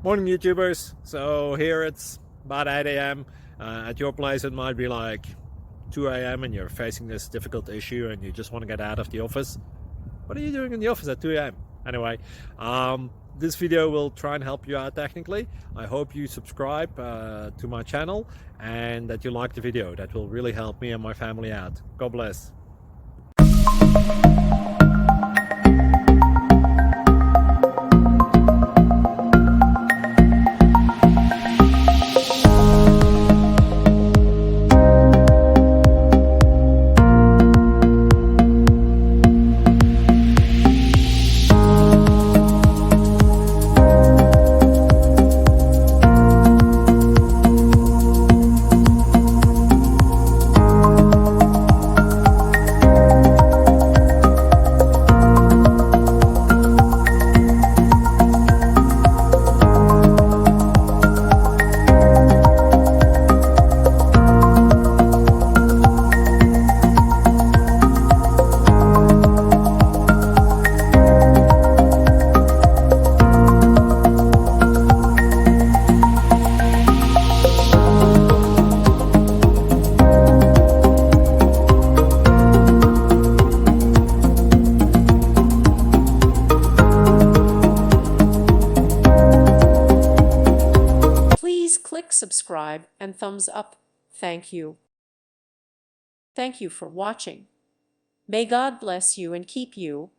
Morning YouTubers. So here it's about 8 a.m. At your place it might be like 2 a.m. and you're facing this difficult issue and you just want to get out of the office. What are you doing in the office at 2 a.m.? Anyway, this video will try and help you out technically. I hope you subscribe to my channel and that you like the video. That will really help me and my family out. God bless. Please click subscribe and thumbs up. Thank you. Thank you for watching. May God bless you and keep you.